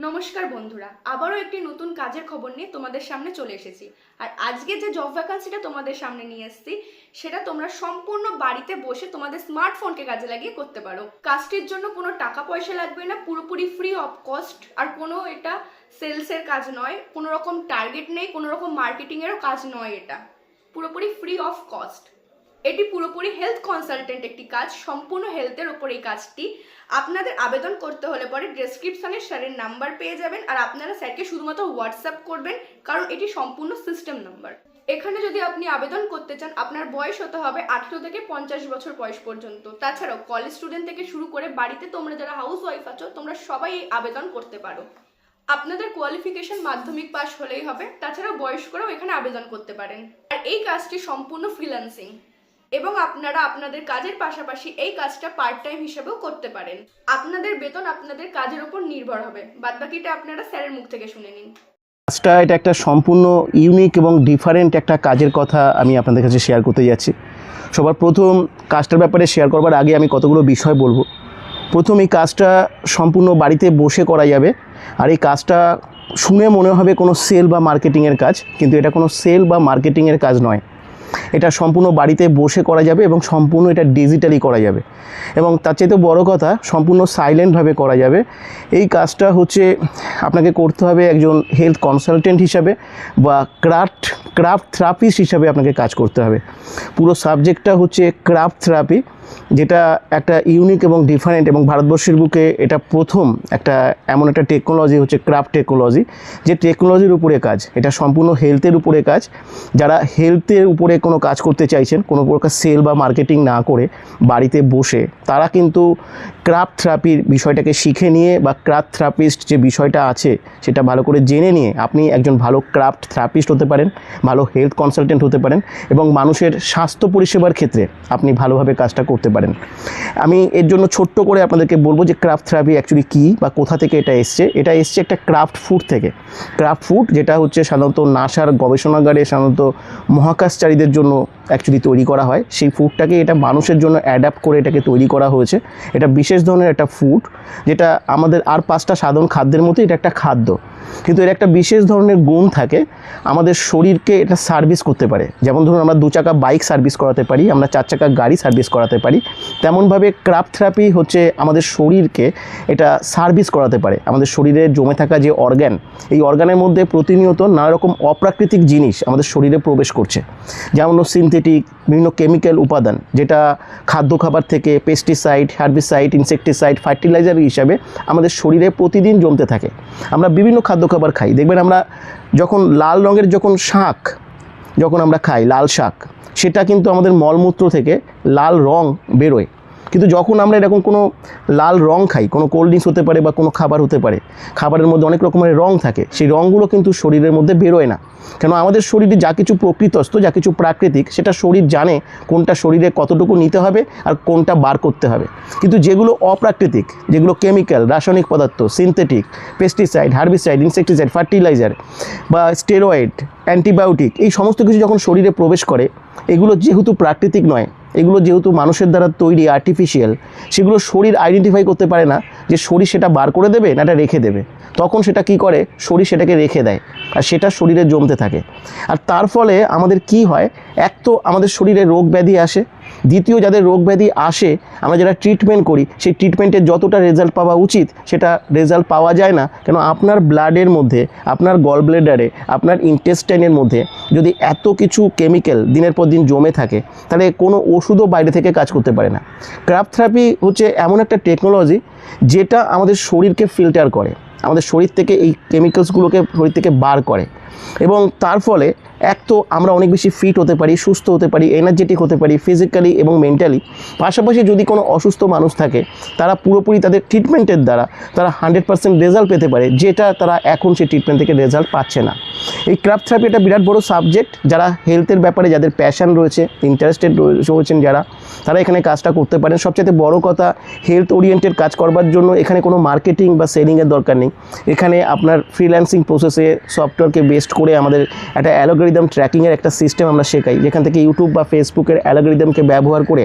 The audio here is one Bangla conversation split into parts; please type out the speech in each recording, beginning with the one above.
নমস্কার বন্ধুরা, আবারও একটি নতুন কাজের খবর নিয়ে তোমাদের সামনে চলে এসেছি। আর আজকে যে জব ভ্যাকান্সিটা তোমাদের সামনে নিয়ে এসেছি সেটা তোমরা সম্পূর্ণ বাড়িতে বসে তোমাদের স্মার্টফোনকে কাজে লাগিয়ে করতে পারো। কাজটির জন্য কোনো টাকা পয়সা লাগবে না, পুরোপুরি ফ্রি অফ কস্ট। আর কোনো এটা সেলসের কাজ নয়, কোনো রকম টার্গেট নেই, কোনো রকম মার্কেটিংয়েরও কাজ নয়, এটা পুরোপুরি ফ্রি অফ কস্ট। এটি পুরোপুরি হেলথ কনসালটেন্ট একটি কাজ, সম্পূর্ণ হেলথের ওপর এই কাজটি। আপনাদের আবেদন করতে হলে পরে ডেসক্রিপশনে স্যারের নাম্বার পেয়ে যাবেন, আর আপনারা স্যারকে শুধুমাত্র হোয়াটসঅ্যাপ করবেন, কারণ এটি সম্পূর্ণ সিস্টেম নাম্বার। এখানে যদি আপনি আবেদন করতে চান, আপনার বয়স হতে হবে 18 থেকে 50 বছর বয়স পর্যন্ত। তাছাড়াও কলেজ স্টুডেন্ট থেকে শুরু করে বাড়িতে তোমরা যারা হাউস ওয়াইফ আছো, তোমরা সবাই এই আবেদন করতে পারো। আপনাদের কোয়ালিফিকেশন মাধ্যমিক পাস হলেই হবে। তাছাড়াও বয়স্করাও এখানে আবেদন করতে পারেন। আর এই কাজটি সম্পূর্ণ ফ্রিল্যান্সিং, এবং আপনারা আপনাদের কাজের পাশাপাশি এই কাজটা পার্ট টাইম হিসেবেও করতে পারেন। আপনাদের বেতন আপনাদের কাজের উপর নির্ভর হবে। বাদবাকিটা আপনারা স্যারের মুখ থেকে শুনে নিন। কাজটা এটা একটা সম্পূর্ণ ইউনিক এবং ডিফারেন্ট একটা কাজের কথা আমি আপনাদের কাছে শেয়ার করতে যাচ্ছি। সবার প্রথম কাজটার ব্যাপারে শেয়ার করবার আগে আমি কতগুলো বিষয় বলবো। প্রথম, এই কাজটা সম্পূর্ণ বাড়িতে বসে করা যাবে। আর এই কাজটা শুনে মনে হবে কোনো সেল বা মার্কেটিংয়ের কাজ, কিন্তু এটা কোনো সেল বা মার্কেটিংয়ের কাজ নয়। এটা সম্পূর্ণ বাড়িতে বসে করা যাবে এবং সম্পূর্ণ এটা ডিজিটালি করা যাবে, এবং তার চাইতে বড় কথা সম্পূর্ণ সাইলেন্টভাবে করা যাবে। এই কাজটা হচ্ছে আপনাকে করতে হবে একজন হেলথ কনসালটেন্ট হিসাবে বা ক্রাফট থেরাপিস্ট হিসাবে আপনাকে কাজ করতে হবে। পুরো সাবজেক্টটা হচ্ছে ক্রাফট থেরাপি, যেটা একটা ইউনিক এবং ডিফারেন্ট, এবং ভারতবর্ষের বুকে এটা প্রথম একটা এমন একটা টেকনোলজি হচ্ছে ক্রাফট টেকনোলজি, যে টেকনোলজির উপরে কাজ। এটা সম্পূর্ণ হেলথের উপরে কাজ। যারা হেলথের উপরে কোনো কাজ করতে চাইছেন, কোনো প্রকার সেল বা মার্কেটিং না করে বাড়িতে বসে, তারা কিন্তু ক্রাফট থেরাপির বিষয়টাকে শিখে নিয়ে বা ক্রাফট থেরাপিস্ট যে বিষয়টা আছে সেটা ভালো করে জেনে নিয়ে আপনি একজন ভালো ক্রাফট থেরাপিস্ট হতে পারেন, ভালো হেলথ কনসালটেন্ট হতে পারেন, এবং মানুষের স্বাস্থ্য পরিষেবার ক্ষেত্রে আপনি ভালোভাবে কাজটা করতে পারেন। আমি এর জন্য ছোট্ট করে আপনাদেরকে বলবো যে ক্রাফট থেরাপি অ্যাকচুয়ালি কী বা কোথা থেকে এটা এসছে। এটা এসছে একটা ক্রাফট ফুড থেকে। ক্রাফট ফুড যেটা হচ্ছে সাধারণত নাসার গবেষণাগারে সাধারণত মহাকাশচারীদের জন্য অ্যাকচুয়ালি তৈরি করা হয়। সেই ফুডটাকে এটা মানুষের জন্য অ্যাডাপ্ট করে এটাকে তৈরি করা হয়েছে। এটা বিশেষ ধরনের একটা ফুড, যেটা আমাদের আর 5টা সাধারণ খাদ্যের মতো এটা একটা খাদ্য, কিন্তু এর একটা বিশেষ ধরনের গুণ থাকে। আমাদের শরীরকে এটা সার্ভিস করতে পারে। যেমন ধরুন আমরা 2 চাকা বাইক সার্ভিস করাতে পারি, আমরা 4 চাকা গাড়ি সার্ভিস করাতে পারি, তেমনভাবে ক্রাফট থেরাপি হচ্ছে আমাদের শরীরকে এটা সার্ভিস করাতে পারে। আমাদের শরীরে জমে থাকা যে অর্গান, এই অর্গানের মধ্যে প্রতিনিয়ত নানা রকম অপ্রাকৃতিক জিনিস আমাদের শরীরে প্রবেশ করছে, যেমন সিনথেটিক বিভিন্ন কেমিক্যাল উপাদান, যেটা খাদ্য খাবার থেকে পেস্টিসাইড, হার্বিসাইড, ইনসেকটিসাইড, ফার্টিলাইজার হিসাবে আমাদের শরীরে প্রতিদিন জমতে থাকে। আমরা বিভিন্ন খাদ্য খাবার খাই, দেখবেন আমরা যখন লাল রঙের শাক যখন আমরা খাই, লাল শাক, সেটা কিন্তু আমাদের মলমূত্র থেকে লাল রং বেরোয়। কিন্তু যখন আমরা এরকম কোনো লাল রং খাই, কোনো কোল্ড ড্রিঙ্কস হতে পারে বা কোনো খাবার হতে পারে, খাবারের মধ্যে অনেক রকমের রং থাকে, সেই রঙগুলো কিন্তু শরীরের মধ্যে বেরোয় না। কেন? আমাদের শরীরে যা কিছু প্রকৃতস্থ, যা কিছু প্রাকৃতিক, সেটা শরীর জানে কোনটা শরীরে কতটুকু নিতে হবে আর কোনটা বার করতে হবে। কিন্তু যেগুলো অপ্রাকৃতিক, যেগুলো কেমিক্যাল, রাসায়নিক পদার্থ, synthetic, pesticide, herbicide, insecticide, fertiliser বা স্টেরয়েড, অ্যান্টিবায়োটিক, এই সমস্ত কিছু যখন শরীরে প্রবেশ করে, এগুলো যেহেতু প্রাকৃতিক নয়, এগুলো যেহেতু মানুষের দ্বারা তৈরি, আর্টিফিশিয়াল, সেগুলো শরীর আইডেন্টিফাই করতে পারে না যে শরীর সেটা বার করে দেবে না এটা রেখে দেবে। তখন সেটা কি করে, শরীর সেটাকে রেখে দেয়, আর সেটা শরীরে জমতে থাকে। আর তার ফলে আমাদের কি হয়, এক তো আমাদের শরীরে রোগ ব্যাধি আসে, দ্বিতীয় যাদের রোগ ব্যাধি আসে, আমরা যারা ট্রিটমেন্ট করি, সেই ট্রিটমেন্টের যতটা রেজাল্ট পাওয়া উচিত সেটা রেজাল্ট পাওয়া যায় না। কেন? আপনার ব্লাডের মধ্যে, আপনার গল ব্লেডারে, আপনার ইন্টেস্টাইনের মধ্যে যদি এত কিছু কেমিক্যাল দিনের পর দিন জমে থাকে, তাহলে কোনো ওষুধও বাইরে থেকে কাজ করতে পারে না। ক্রাফট থেরাপি হচ্ছে এমন একটা টেকনোলজি যেটা আমাদের শরীরকে ফিল্টার করে, আমাদের শরীর থেকে এই কেমিক্যালসগুলোকে শরীর থেকে বার করে, এবং তার ফলে এক তো আমরা অনেক বেশি ফিট হতে পারি, সুস্থ হতে পারি, এনার্জেটিক হতে পারি ফিজিক্যালি এবং মেন্টালি। পাশাপাশি যদি কোনো অসুস্থ মানুষ থাকে, তারা পুরোপুরি তাদের ট্রিটমেন্টের দ্বারা তারা 100% রেজাল্ট পেতে পারে, যেটা তারা এখন সেই ট্রিটমেন্ট থেকে রেজাল্ট পাচ্ছে না। এই ক্রাফট থেরাপি একটা বিরাট বড় সাবজেক্ট। যারা হেলথের ব্যাপারে যাদের প্যাশন রয়েছে, ইন্টারেস্টেড রয়েছেন যারা, তারা এখানে কাজটা করতে পারেন। সবচেয়ে বড় কথা, হেলথ ওরিয়েন্টেড কাজ করবার জন্য এখানে কোনো মার্কেটিং বা সেলিংয়ের দরকার নেই। এখানে আপনার ফ্রিল্যান্সিং প্রসেসে সফটওয়্যারকে বেস বেস্ট করে আমাদের একটা অ্যালগোরিদম ট্র্যাকিংয়ের একটা সিস্টেম আমরা শেখাই, যেখান থেকে ইউটিউব বা ফেসবুকের অ্যালগোরিদমকে ব্যবহার করে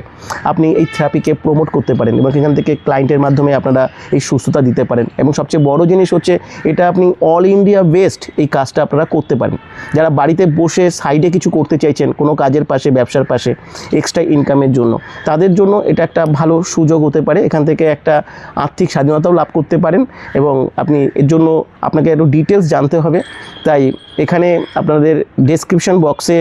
আপনি এই থেরাপিকে প্রমোট করতে পারেন এবং এখান থেকে ক্লায়েন্টের মাধ্যমে আপনারা এই সুস্থতা দিতে পারেন। এবং সবচেয়ে বড় জিনিস হচ্ছে এটা আপনি অল ইন্ডিয়া বেস্ট এই কাজটা আপনারা করতে পারেন। যারা বাড়িতে বসে সাইডে কিছু করতে চাইছেন কোনো কাজের পাশে, ব্যবসার পাশে, এক্সট্রা ইনকামের জন্য, তাদের জন্য এটা একটা ভালো সুযোগ হতে পারে। এখান থেকে একটা আর্থিক স্বাধীনতাও লাভ করতে পারেন এবং আপনি এর জন্য আপনাকে একটু ডিটেলস জানতে হবে। তাই এখানে আপনাদের ডেসক্রিপশন বক্সে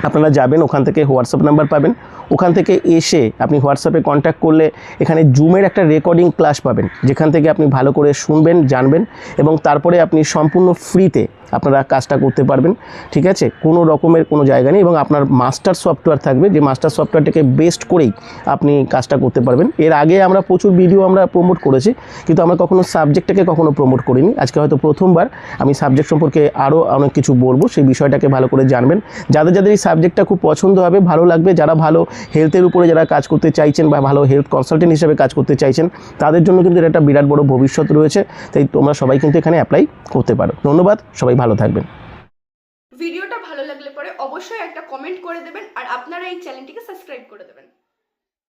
আপনারা যাবেন, ওখান থেকে হোয়াটসঅ্যাপ নাম্বার পাবেন, ওখান থেকে এসে আপনি হোয়াটসঅ্যাপে কন্ট্যাক্ট করলে এখানে জুমের একটা রেকর্ডিং ক্লাস পাবেন, যেখান থেকে আপনি ভালো করে শুনবেন, জানবেন এবং তারপরে আপনি সম্পূর্ণ ফ্রিতে আপনারা কাজটা করতে পারবেন। ঠিক আছে, কোনো রকমের কোনো জায়গা নেই এবং আপনার মাস্টার সফটওয়্যার থাকবে, যে মাস্টার সফটওয়্যারটাকে বেস্ট করেই আপনি কাজটা করতে পারবেন। এর আগে আমরা প্রচুর ভিডিও আমরা প্রমোট করেছি, কিন্তু আমরা কখনো সাবজেক্টটাকে কখনো প্রমোট করিনি। আজকে হয়তো প্রথমবার আমি সাবজেক্ট সম্পর্কে আরও অনেক কিছু বলবো, সেই বিষয়টাকে ভালো করে জানবেন। যাদের যাদের এই সাবজেক্টটা খুব পছন্দ হবে, ভালো লাগবে, যারা ভালো হেলথের উপরে যারা কাজ করতে চাইছেন বা ভালো হেলথ কনসালটেন্ট হিসেবে কাজ করতে চাইছেন, তাদের জন্য কিন্তু এটা একটা বিরাট বড় ভবিষ্যৎ রয়েছে। তাই তোমরা সবাই কিন্তু এখানে অ্যাপ্লাই করতে পারো। ধন্যবাদ, সবাই ভালো থাকবেন। ভিডিওটা ভালো লাগলে পরে অবশ্যই একটা কমেন্ট করে দেবেন আর আপনারা এই চ্যানেলটিকে সাবস্ক্রাইব করে দেবেন।